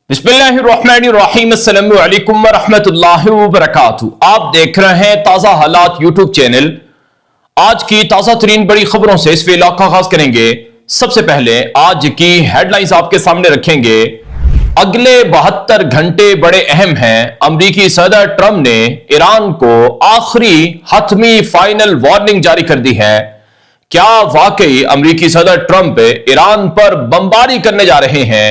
बिस्मिल्लाहिर्रहमानिर्रहीम अस्सलामु अलैकुम वरहमतुल्लाहि वबरकातुहू। आप देख रहे हैं ताज़ा हालात यूट्यूब चैनल। आज की ताज़ा तरीन बड़ी खबरों से इस वीडियो का आगाज करेंगे। सबसे पहले आज की हेडलाइंस आपके सामने रखेंगे। अगले 72 घंटे बड़े अहम हैं। अमरीकी सदर ट्रंप ने ईरान को आखिरी हतमी फाइनल वार्निंग जारी कर दी है। क्या वाकई अमरीकी सदर ट्रंप ईरान पर बमबारी करने जा रहे हैं?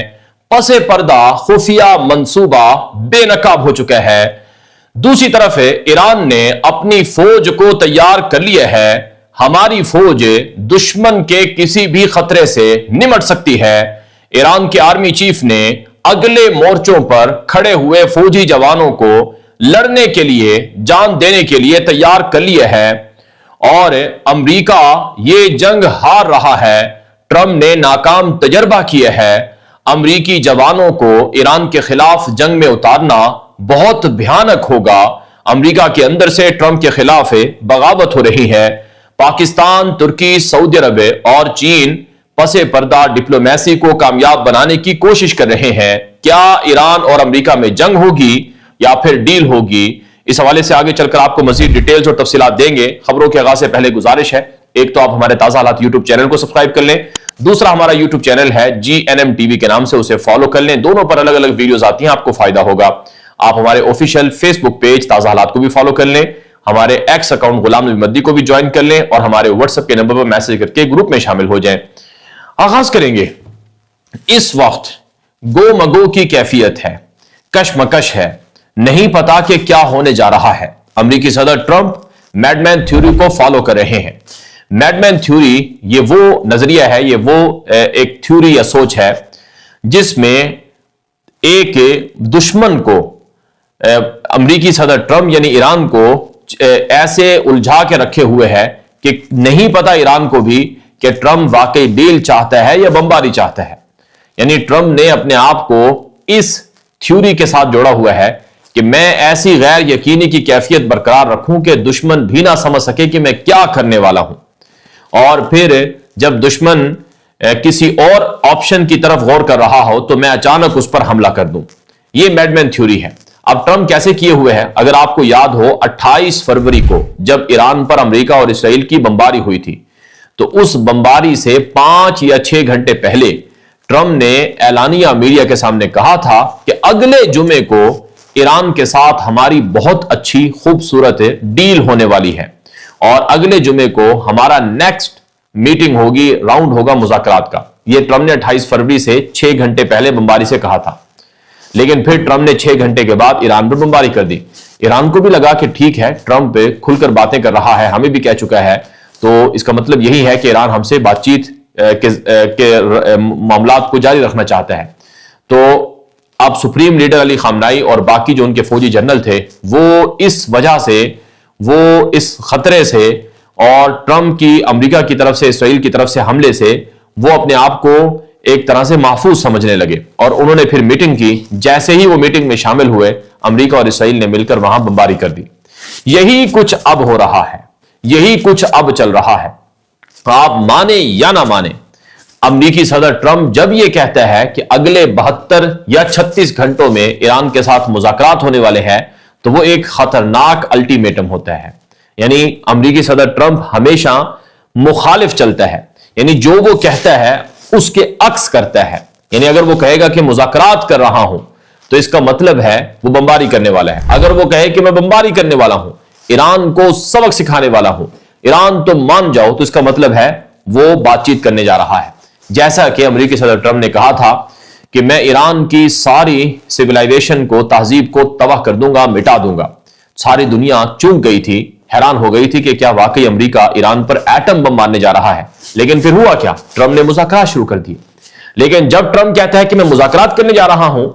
पसे पर्दा खुफिया मंसूबा बेनकाब हो चुका है। दूसरी तरफ ईरान ने अपनी फौज को तैयार कर लिया है। हमारी फौज दुश्मन के किसी भी खतरे से निमट सकती है। ईरान के आर्मी चीफ ने अगले मोर्चों पर खड़े हुए फौजी जवानों को लड़ने के लिए, जान देने के लिए तैयार कर लिया है और अमेरिका ये जंग हार रहा है। ट्रंप ने नाकाम तजर्बा किया है। अमरीकी जवानों को ईरान के खिलाफ जंग में उतारना बहुत भयानक होगा। अमरीका के अंदर से ट्रंप के खिलाफ बगावत हो रही है। पाकिस्तान, तुर्की, सऊदी अरब और चीन पसे पर्दा डिप्लोमेसी को कामयाब बनाने की कोशिश कर रहे हैं। क्या ईरान और अमरीका में जंग होगी या फिर डील होगी? इस हवाले से आगे चलकर आपको मजीद डिटेल्स और तफसीलात देंगे। खबरों के आगाज से पहले गुजारिश है, एक तो आप हमारे ताजा हालात यूट्यूब चैनल को सब्सक्राइब कर लें। दूसरा हमारा यूट्यूब चैनल है GNM TV के नाम से, उसे फॉलो कर लें। दोनों पर अलग अलग वीडियोस आती हैं, आपको फायदा होगा। आप हमारे ऑफिशियल फेसबुक पेज ताजा हालात को भी फॉलो कर लें। हमारे एक्स अकाउंट गुलाम नबी मद्दी को भी ज्वाइन कर लें और हमारे व्हाट्सएप के नंबर पर मैसेज करके ग्रुप में शामिल हो जाएं। आगाज करेंगे। इस वक्त गो मगो की कैफियत है, कशमकश है, नहीं पता कि क्या होने जा रहा है। अमेरिकी सदर ट्रंप मैडमैन थ्योरी को फॉलो कर रहे हैं। मैडमैन थ्योरी ये वो नजरिया है, ये वो एक थ्योरी या सोच है जिसमें एक दुश्मन को, अमेरिकी सदर ट्रंप यानी ईरान को ऐसे उलझा के रखे हुए है कि नहीं पता ईरान को भी कि ट्रंप वाकई डील चाहता है या बमबारी चाहता है। यानी ट्रंप ने अपने आप को इस थ्योरी के साथ जोड़ा हुआ है कि मैं ऐसी गैर यकीनी की कैफियत बरकरार रखूं कि दुश्मन भी ना समझ सके कि मैं क्या करने वाला हूं, और फिर जब दुश्मन किसी और ऑप्शन की तरफ गौर कर रहा हो तो मैं अचानक उस पर हमला कर दूं। यह मैडमैन थ्योरी है। अब ट्रंप कैसे किए हुए हैं? अगर आपको याद हो, 28 फरवरी को जब ईरान पर अमेरिका और इसराइल की बमबारी हुई थी, तो उस बमबारी से 5 या 6 घंटे पहले ट्रंप ने एलानिया मीडिया के सामने कहा था कि अगले जुमे को ईरान के साथ हमारी बहुत अच्छी खूबसूरत डील होने वाली है और अगले जुमे को हमारा नेक्स्ट मीटिंग होगी, राउंड होगा मुज़ाकरात का। यह ट्रंप ने 28 फरवरी से 6 घंटे पहले बमबारी से कहा था। लेकिन फिर ट्रंप ने 6 घंटे के बाद ईरान पर बमबारी कर दी। ईरान को भी लगा कि ठीक है, ट्रंप खुलकर बातें कर रहा है, हमें भी कह चुका है, तो इसका मतलब यही है कि ईरान हमसे बातचीत के मामलात को जारी रखना चाहता है। तो अब सुप्रीम लीडर अली खामनाई और बाकी जो उनके फौजी जनरल थे, वो इस वजह से, वो इस खतरे से और ट्रंप की अमेरिका की तरफ से, इसराइल की तरफ से हमले से वो अपने आप को एक तरह से महफूज समझने लगे और उन्होंने फिर मीटिंग की। जैसे ही वो मीटिंग में शामिल हुए, अमेरिका और इसराइल ने मिलकर वहां बमबारी कर दी। यही कुछ अब हो रहा है, यही कुछ अब चल रहा है। आप माने या ना माने, अमेरिकी सदर ट्रंप जब यह कहता है कि अगले 72 या 36 घंटों में ईरान के साथ मुज़ाकरात होने वाले हैं, तो वो एक खतरनाक अल्टीमेटम होता है। यानी अमेरिकी सदर ट्रंप हमेशा मुखालिफ चलता है, यानी जो वो कहता है उसके अक्स करता है। यानी अगर वो कहेगा कि मुज़ाकरात कर रहा हूं, तो इसका मतलब है वो बमबारी करने वाला है। अगर वो कहे कि मैं बमबारी करने वाला हूं, ईरान को सबक सिखाने वाला हूं, ईरान तो मान जाओ, तो इसका मतलब है वो बातचीत करने जा रहा है। जैसा कि अमेरिकी सदर ट्रंप ने कहा था कि मैं ईरान की सारी सिविलाइजेशन को, तहजीब को तबाह कर दूंगा, मिटा दूंगा। सारी दुनिया चूक गई थी, हैरान हो गई थी कि क्या वाकई अमेरिका ईरान पर एटम बम मारने जा रहा है। लेकिन फिर हुआ क्या? ट्रंप ने मुज़ाकरात शुरू कर दिए। लेकिन जब ट्रंप कहता है कि मैं मुज़ाकरात करने जा रहा हूं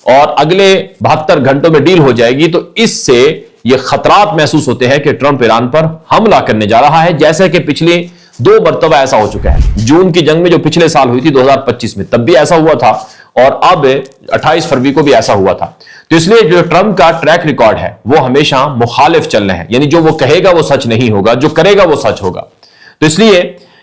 और अगले 72 घंटों में डील हो जाएगी, तो इससे यह खतरात महसूस होते हैं कि ट्रंप ईरान पर हमला करने जा रहा है। जैसे कि पिछले 2 मरतबा ऐसा हो चुका है। जून की जंग में जो पिछले साल हुई थी 2025 में, तब भी ऐसा हुआ था और अब 28 फरवरी को भी ऐसा हुआ था। तो इसलिए जो ट्रंप का ट्रैक रिकॉर्ड है वो हमेशा मुखालिफ चलना है, यानी जो वो कहेगा वो सच नहीं होगा, जो करेगा वो सच होगा। तो इसलिए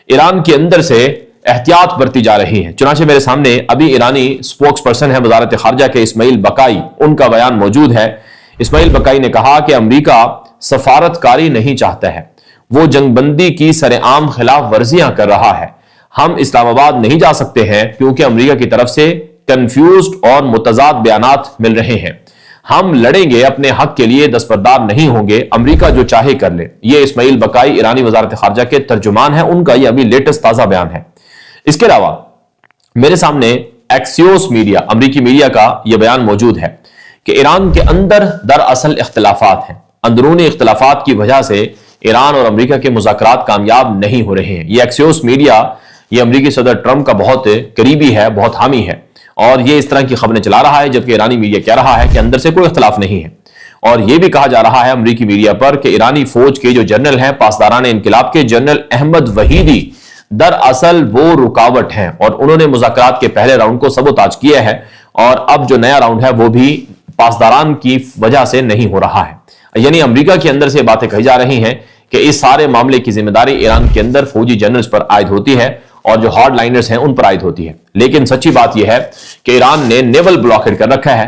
ईरान के अंदर से एहतियात बरती जा रही है। चुनांचे मेरे सामने अभी ईरानी स्पोक्स पर्सन है वजारत खारजा के इस्माइल बकाई, उनका बयान मौजूद है। इस्माइल बकाई ने कहा कि अमेरिका सफारतकारी नहीं चाहता है, वो जंगबंदी की सरेआम खिलाफ वर्जियां कर रहा है। हम इस्लामाबाद नहीं जा सकते हैं क्योंकि अमेरिका की तरफ से कंफ्यूज्ड और मुतजाद बयानात मिल रहे हैं। हम लड़ेंगे अपने हक के लिए, दस्तबरदार नहीं होंगे, अमेरिका जो चाहे कर ले। ये इस्माइल बकाई ईरानी वजारत खारजा के तर्जुमान है, उनका ये अभी लेटेस्ट ताजा बयान है। इसके अलावा मेरे सामने एक्सियोस मीडिया, अमेरिकी मीडिया का यह बयान मौजूद है कि ईरान के अंदर दरअसल इख्तिलाफात हैं। अंदरूनी इख्तिलाफात की वजह से ईरान और अमेरिका के मुज़ाकरात कामयाब नहीं हो रहे हैं। ये एक्सियोस मीडिया ये अमेरिकी सदर ट्रंप का बहुत करीबी है, बहुत हामी है, और ये इस तरह की खबरें चला रहा है, जबकि ईरानी मीडिया कह रहा है कि अंदर से कोई इख्तिलाफ नहीं है। और यह भी कहा जा रहा है अमेरिकी मीडिया पर कि ईरानी फौज के जो जनरल हैं, पासदारान इनकिलाब के जनरल अहमद वहीदी, दरअसल वो रुकावट हैं और उन्होंने मुज़ाकरात के पहले राउंड को सबोताज किया है, और अब जो नया राउंड है वो भी पासदारान की वजह से नहीं हो रहा है। यानी अमेरिका के अंदर से बातें कही जा रही हैं कि इस सारे मामले की जिम्मेदारी ईरान के अंदर फौजी जनरल्स पर आयद होती है और जो हार्ड लाइनर्स हैं उन पर आयद होती है। लेकिन सच्ची बात यह है कि ईरान ने नेवल ब्लॉकेड कर रखा है,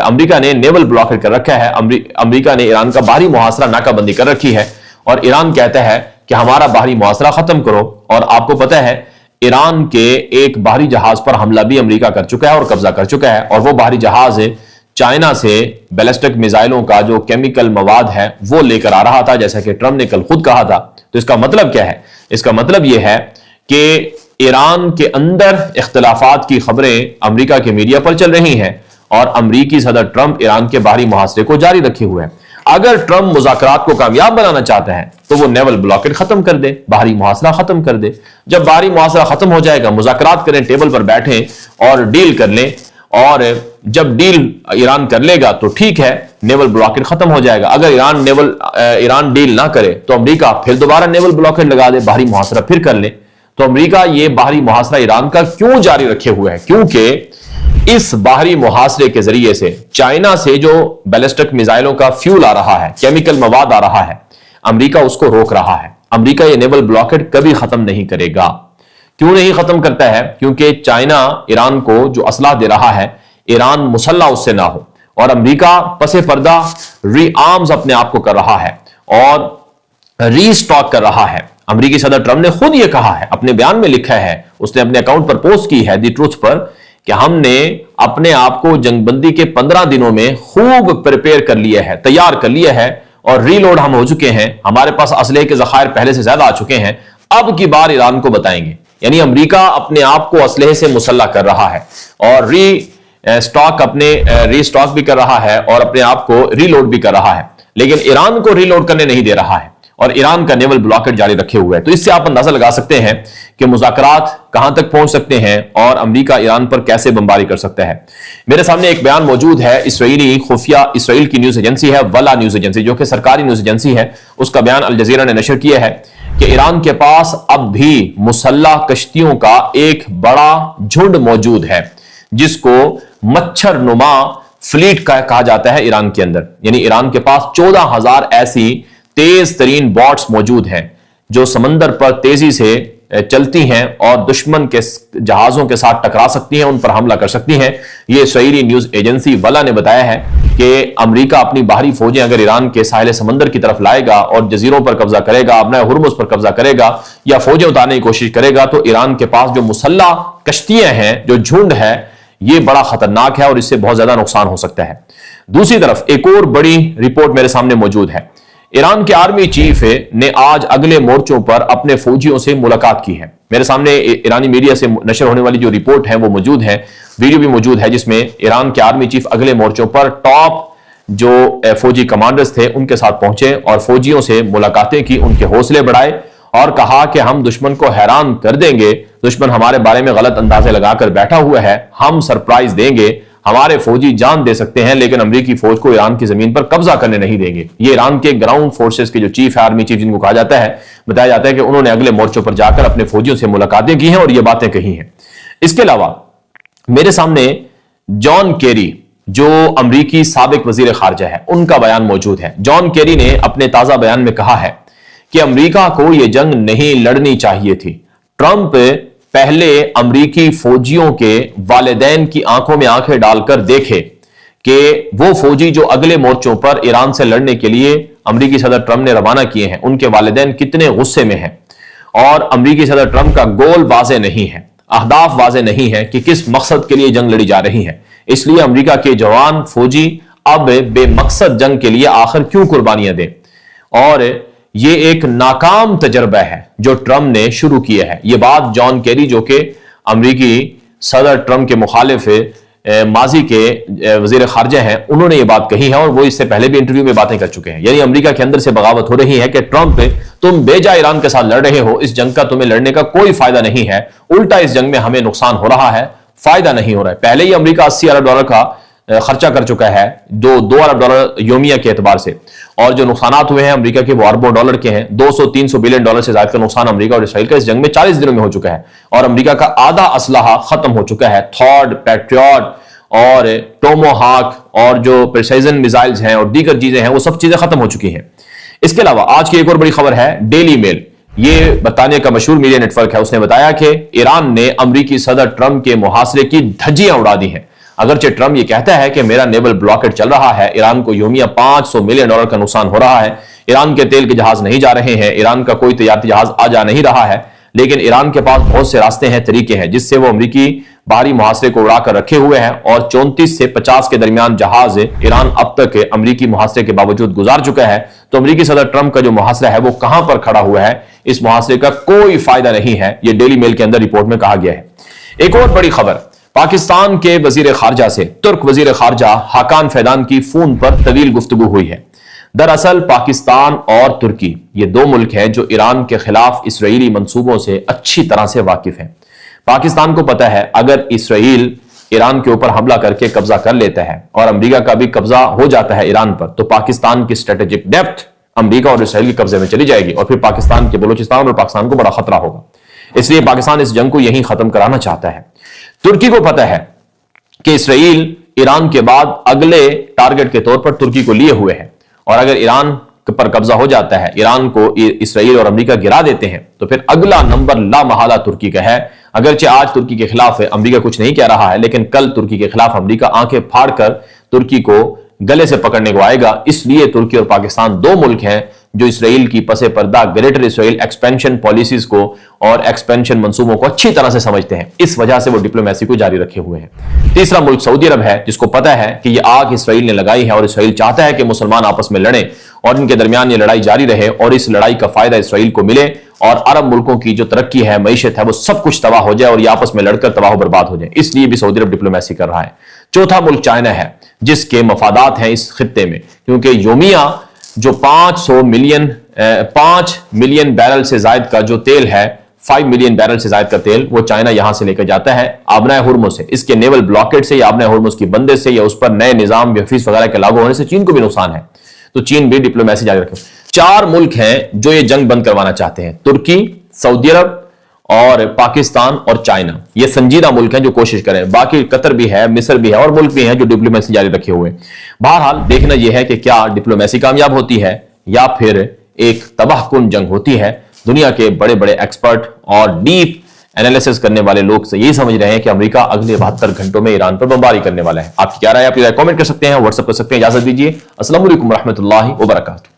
अमेरिका ने नेवल ब्लॉकेड कर रखा है। अमेरिका ने ईरान का बाहरी मुहासरा नाकाबंदी कर रखी है और ईरान कहता है कि हमारा बाहरी मुहासरा खत्म करो। और आपको पता है ईरान के एक बाहरी जहाज पर हमला भी अमेरिका कर चुका है और कब्जा कर चुका है, और वो बाहरी जहाज चाइना से बैलिस्टिक मिसाइलों का जो केमिकल मवाद है वो लेकर आ रहा था, जैसा कि ट्रंप ने कल खुद कहा था। तो इसका मतलब क्या है? इसका मतलब यह है कि ईरान के अंदर इख्तिलाफात की खबरें अमेरिका के मीडिया पर चल रही हैं और अमेरिकी सदर ट्रंप ईरान के बाहरी मुहासरे को जारी रखे हुए हैं। अगर ट्रंप मुज़ाकरात को कामयाब बनाना चाहता है तो वो नेवल ब्लॉकेड खत्म कर दे, बाहरी मुहासरा खत्म कर दे। जब बाहरी मुहासरा खत्म हो जाएगा, मुज़ाकरात करें, टेबल पर बैठें और डील कर लें, और जब डील ईरान कर लेगा तो ठीक है, नेवल ब्लॉकेड खत्म हो जाएगा। अगर ईरान डील ना करे तो अमेरिका फिर दोबारा नेवल ब्लॉकेड लगा दे, बाहरी मुहासरा फिर कर ले। तो अमेरिका ये बाहरी मुहासरा ईरान का क्यों जारी रखे हुए है? क्योंकि इस बाहरी मुहासरे के जरिए से चाइना से जो बैलिस्टिक मिसाइलों का फ्यूल आ रहा है, केमिकल मवाद आ रहा है, अमेरिका उसको रोक रहा है। अमेरिका ये नेवल ब्लॉकेड कभी खत्म नहीं करेगा। क्यों नहीं खत्म करता है? क्योंकि चाइना ईरान को जो असलाह दे रहा है, ईरान मुसल्ला उससे ना हो, और अमेरिका पसे पर्दा रीआर्म्स अपने आप को कर रहा है और रीस्टॉक कर रहा है। अमेरिकी सदर ट्रंप ने खुद यह कहा है, अपने बयान में लिखा है, उसने अपने अकाउंट पर पोस्ट की है दी ट्रूथ पर, कि हमने अपने आप को जंगबंदी के 15 दिनों में खूब प्रिपेयर कर लिया है, तैयार कर लिया है, और रीलोड हम हो चुके हैं, हमारे पास असलहे के जखायर पहले से ज्यादा आ चुके हैं, अब की बार ईरान को बताएंगे। यानी अमेरिका अपने आप को असलहे से मुसल्ला कर रहा है और रीस्टॉक भी कर रहा है और अपने आप को रीलोड भी कर रहा है, लेकिन ईरान को रीलोड करने नहीं दे रहा है और ईरान का नेवल ब्लॉकेड जारी रखे हुए है। तो इससे आप अंदाजा लगा सकते हैं कि मुज़ाकरात कहां तक पहुंच सकते हैं और अमेरिका ईरान पर कैसे बमबारी कर सकता है। मेरे सामने एक बयान मौजूद है, इस्राएली खुफिया, इस्राएल की न्यूज एजेंसी है वला न्यूज एजेंसी, जो कि सरकारी न्यूज एजेंसी है, उसका बयान अल जज़ीरा ने नशर किया है कि ईरान के पास अब भी मुसल्ला कश्तियों का एक बड़ा झुंड मौजूद है, जिसको मच्छर नुमा फ्लीट का कहा जाता है ईरान के अंदर। यानी ईरान के पास 14,000 ऐसी तेज तरीन बॉट्स मौजूद हैं जो समंदर पर तेजी से चलती हैं और दुश्मन के जहाजों के साथ टकरा सकती हैं, उन पर हमला कर सकती हैं। यह इस्राएली न्यूज एजेंसी वला ने बताया है कि अमेरिका अपनी बाहरी फौजें अगर ईरान के साहिल समंदर की तरफ लाएगा और जजीरों पर कब्जा करेगा, अपना हुर्मुज पर कब्जा करेगा या फौजें उतारने की कोशिश करेगा, तो ईरान के पास जो मुसल्ला कश्तियां हैं, जो झुंड है, यह बड़ा खतरनाक है और इससे बहुत ज्यादा नुकसान हो सकता है। दूसरी तरफ एक और बड़ी रिपोर्ट मेरे सामने मौजूद है। ईरान के आर्मी चीफ ने आज अगले मोर्चों पर अपने फौजियों से मुलाकात की है। मेरे सामने ईरानी मीडिया से नशर होने वाली जो रिपोर्ट है वो मौजूद है, वीडियो भी मौजूद है, जिसमें ईरान के आर्मी चीफ अगले मोर्चों पर टॉप जो फौजी कमांडर्स थे उनके साथ पहुंचे और फौजियों से मुलाकातें की, उनके हौसले बढ़ाए और कहा कि हम दुश्मन को हैरान कर देंगे, दुश्मन हमारे बारे में गलत अंदाजे लगाकर बैठा हुआ है, हम सरप्राइज देंगे, हमारे फौजी जान दे सकते हैं लेकिन अमेरिकी फौज को ईरान की जमीन पर कब्जा करने नहीं देंगे। ये ईरान के ग्राउंड फोर्सेस के जो चीफ है, आर्मी चीफ जिनको कहा जाता है, बताया जाता है कि उन्होंने अगले मोर्चों पर जाकर अपने फौजियों से मुलाकातें की हैं और ये बातें कही हैं। इसके अलावा मेरे सामने जॉन केरी, जो अमेरिकी साबिक वजीर खारजा है, उनका बयान मौजूद है। जॉन केरी ने अपने ताजा बयान में कहा है कि अमेरिका को यह जंग नहीं लड़नी चाहिए थी, ट्रंप पहले अमरीकी फौजियों के वालिदैन की आंखों में आंखें डालकर देखे कि वो फौजी जो अगले मोर्चों पर ईरान से लड़ने के लिए अमरीकी सदर ट्रंप ने रवाना किए हैं, उनके वालिदैन कितने गुस्से में हैं और अमरीकी सदर ट्रंप का गोल वाज़े नहीं है, अहदाफ वाज़े नहीं है कि किस मकसद के लिए जंग लड़ी जा रही है। इसलिए अमरीका के जवान फौजी अब बेमकसद जंग के लिए आखिर क्यों कुर्बानियां दें। और ये एक नाकाम तजर्बा है जो ट्रंप ने शुरू किया है। यह बात जॉन केरी जो कि अमरीकी सदर ट्रंप के मुखालिफ माजी के वजीर खारजा हैं, उन्होंने ये बात कही है और वो इससे पहले भी इंटरव्यू में बातें कर चुके हैं। यानी अमेरिका के अंदर से बगावत हो रही है कि ट्रंप तुम बेजा ईरान के साथ लड़ रहे हो, इस जंग का तुम्हें लड़ने का कोई फायदा नहीं है, उल्टा इस जंग में हमें नुकसान हो रहा है, फायदा नहीं हो रहा है। पहले ही अमेरिका $80 अरब का खर्चा कर चुका है, $2 अरब योमिया के एतबार से, और जो नुकसान हुए हैं अमेरिका के वो अरबों डॉलर के हैं। 200-300 बिलियन डॉलर से ज्यादा का नुकसान अमेरिका और इसराइल का इस जंग में 40 दिनों में हो चुका है और अमेरिका का आधा असलहा खत्म हो चुका है। थॉर्ड, पैट्रियट और टोमोहाक और जो प्रिसाइजन मिसाइल्स हैं और दीगर चीजें हैं, वो सब चीजें खत्म हो चुकी हैं। इसके अलावा आज की एक और बड़ी खबर है, डेली मेल, ये बरतानिया का मशहूर मीडिया नेटवर्क है, उसने बताया कि ईरान ने अमेरिकी सदर ट्रंप के मुहासरे की धज्जियां उड़ा दी हैं। अगरचे ट्रंप ये कहता है कि मेरा नेवल ब्लॉकेट चल रहा है, ईरान को योमिया $500 मिलियन का नुकसान हो रहा है, ईरान के तेल के जहाज नहीं जा रहे हैं, ईरान का कोई तैयारी जहाज आ जा नहीं रहा है, लेकिन ईरान के पास बहुत से रास्ते हैं, तरीके हैं जिससे वो अमेरिकी बाहरी मुहासरे को उड़ाकर रखे हुए हैं और 34 से 50 के दरमियान जहाज ईरान अब तक अमेरिकी मुहासरे के बावजूद गुजार चुका है। तो अमेरिकी सदर ट्रंप का जो मुहासरा है वो कहां पर खड़ा हुआ है, इस मुहासरे का कोई फायदा नहीं है, यह डेली मेल के अंदर रिपोर्ट में कहा गया है। एक और बड़ी खबर, पाकिस्तान के वजीर खारजा से तुर्क वजीर खारजा हाकान फैदान की फोन पर तवील गुफ्तगू हुई है। दरअसल पाकिस्तान और तुर्की ये दो मुल्क हैं जो ईरान के खिलाफ इसराइली मंसूबों से अच्छी तरह से वाकिफ हैं। पाकिस्तान को पता है अगर इसराइल ईरान के ऊपर हमला करके कब्जा कर लेता है और अमेरिका का भी कब्जा हो जाता है ईरान पर, तो पाकिस्तान की स्ट्रेटेजिक डेप्थ अमेरिका और इसराइल के कब्जे में चली जाएगी और फिर पाकिस्तान के बलूचिस्तान और पाकिस्तान को बड़ा खतरा होगा। इसलिए पाकिस्तान इस जंग को यहीं खत्म कराना चाहता है। तुर्की को पता है कि इसराइल ईरान के बाद अगले टारगेट के तौर पर तुर्की को लिए हुए है और अगर ईरान पर कब्जा हो जाता है, ईरान को इसराइल और अमेरिका गिरा देते हैं, तो फिर अगला नंबर लामहला तुर्की का है। अगरचे आज तुर्की के खिलाफ अमेरिका कुछ नहीं कह रहा है, लेकिन कल तुर्की के खिलाफ अमेरिका आंखें फाड़कर तुर्की को गले से पकड़ने को आएगा। इसलिए तुर्की और पाकिस्तान दो मुल्क हैं जो इसराइल की पसे पर्दा ग्रेटर इसराइल एक्सपेंशन पॉलिसीज को और एक्सपेंशन मंसूबों को अच्छी तरह से समझते हैं। इस वजह से वो डिप्लोमेसी को जारी रखे हुए हैं। तीसरा मुल्क सऊदी अरब है, जिसको पता है कि यह आग इसराइल ने लगाई है और इसराइल चाहता है कि मुसलमान आपस में लड़ें और इनके दरमियान ये लड़ाई जारी रहे और इस लड़ाई का फायदा इसराइल को मिले और अरब मुल्कों की जो तरक्की है, मईशत है, वो सब कुछ तबाह हो जाए और ये आपस में लड़कर तबाह बर्बाद हो जाए। इसलिए भी सऊदी अरब डिप्लोमेसी कर रहा है। चौथा मुल्क चाइना है, जिसके मफादात हैं इस खित्ते में, क्योंकि योमिया जो 5 मिलियन बैरल से ज्यादा का जो तेल है, 5 मिलियन बैरल से ज्यादा का तेल वो चाइना यहां से लेकर जाता है आबनाए हुर्मुज से। इसके नेवल ब्लॉकेट से या आबनाए हुर्मुज की बंदे से या उस पर नए निजाम हफीज वगैरह के लागू होने से चीन को भी नुकसान है। तो चीन भी डिप्लोमेसी जारी रखे। 4 मुल्क हैं जो ये जंग बंद करवाना चाहते हैं, तुर्की, सऊदी अरब और पाकिस्तान और चाइना। ये संजीदा मुल्क हैं जो कोशिश करें। बाकी कतर भी है, मिस्र भी है और मुल्क भी हैं जो डिप्लोमेसी जारी रखे हुए। बहरहाल देखना यह है कि क्या डिप्लोमेसी कामयाब होती है या फिर एक तबाहकुन जंग होती है। दुनिया के बड़े बड़े एक्सपर्ट और डीप एनालिसिस करने वाले लोग से यही समझ रहे हैं कि अमेरिका अगले 72 घंटों में ईरान पर बमबारी करने वाला है। आपकी क्या राय है? आपकी राय कमेंट कर सकते हैं, व्हाट्सएप कर सकते हैं। इजाजत दीजिए। अस्सलाम वालेकुम रहमतुल्लाहि व बरकातहू।